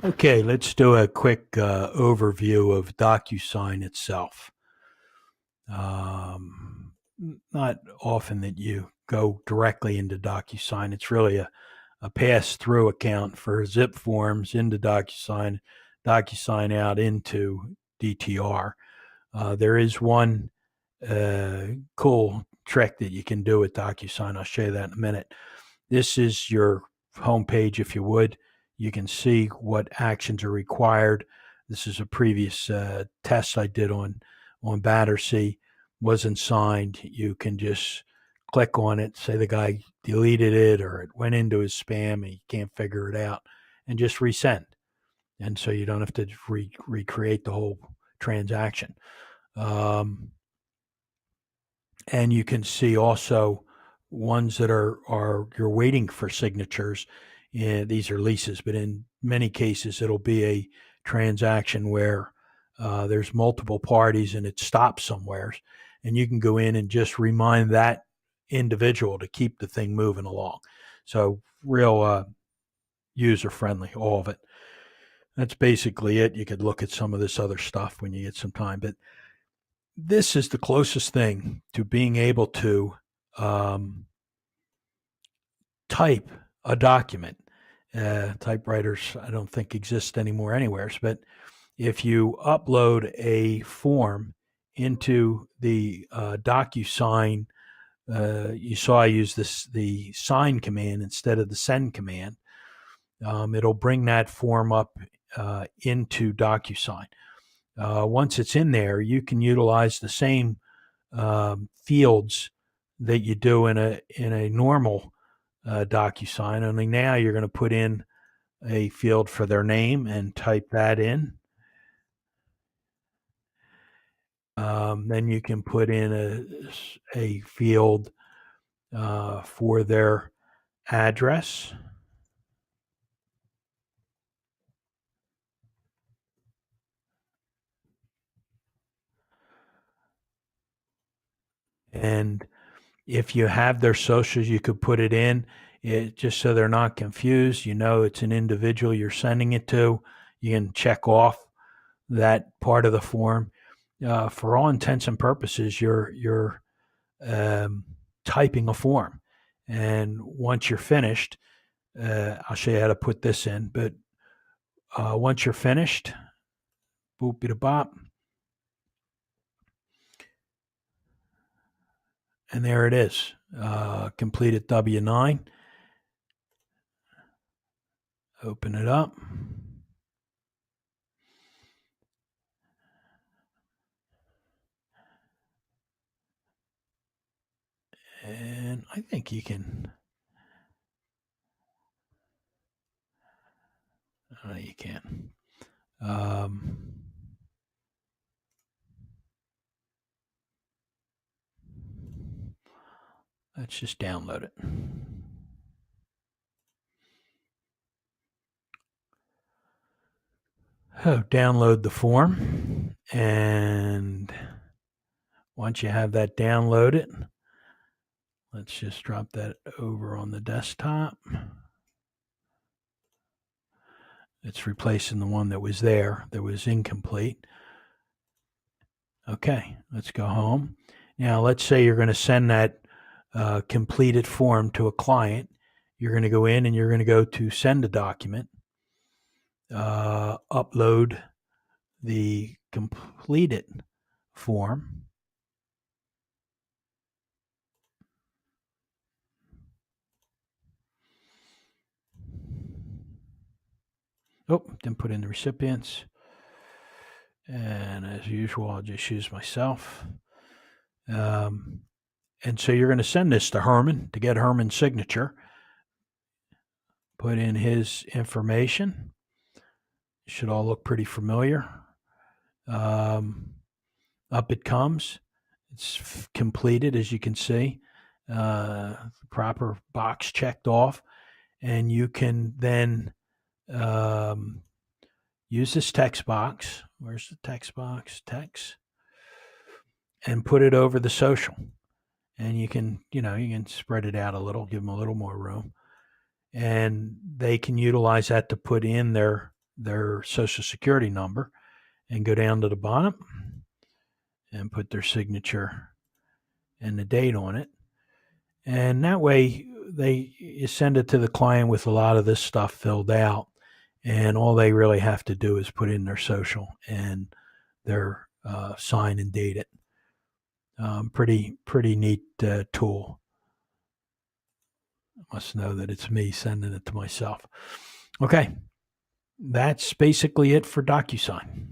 Okay, let's do a quick overview of DocuSign itself. Um, Not often that you go directly into DocuSign. It's really a pass-through account for zip forms into DocuSign, DocuSign out into DTR. There is one cool trick that you can do with DocuSign. I'll show you that in a minute. This is your home page, if you would. You can see what actions are required. This is a previous test I did on Battersea. Wasn't signed. You can just click on it, say the guy deleted it or it went into his spam and you can't figure it out, and just resend. And so you don't have to recreate the whole transaction. And you can see also ones that are you're waiting for signatures. These are leases, but in many cases it'll be a transaction where there's multiple parties and it stops somewhere, and you can go in and just remind that individual to keep the thing moving along. So real user friendly, all of it. That's basically it. You could look at some of this other stuff when you get some time, but this is the closest thing to being able to type a document. Typewriters, I don't think exist anymore anywhere, but if you upload a form into the DocuSign, you saw I use the sign command instead of the send command. It'll bring that form up into DocuSign. Once it's in there, you can utilize the same fields that you do in a normal DocuSign, only now you're going to put in a field for their name and type that in. Then you can put in a field for their address. And if you have their socials, you could put it in just so they're not confused. You know it's an individual you're sending it to. You can check off that part of the form. For all intents and purposes, you're typing a form. And once you're finished, I'll show you how to put this in. But once you're finished, boop-a-da-bop, and there it is, completed W-9. Open it up. And I think you can, you can't. Let's just download it. Download the form, and once you have that downloaded, let's just drop that over on the desktop. It's replacing the one that was there that was incomplete. Okay, let's go home. Now, let's say you're going to send that completed form to a client. You're going to go in and you're going to go to send a document, upload the completed form. Oh, didn't put in the recipients. And as usual, I'll just use myself. And so you're going to send this to Herman to get Herman's signature. Put in his information. It should all look pretty familiar. Up it comes. It's completed, as you can see. The proper box checked off. And you can then use this text box. Where's the text box? Text. And put it over the social. And you can spread it out a little, give them a little more room. And they can utilize that to put in their their social security number and go down to the bottom and put their signature and the date on it. And that way you send it to the client with a lot of this stuff filled out, and all they really have to do is put in their social and their sign and date it. Pretty neat tool. I must know that it's me sending it to myself. Okay, that's basically it for DocuSign.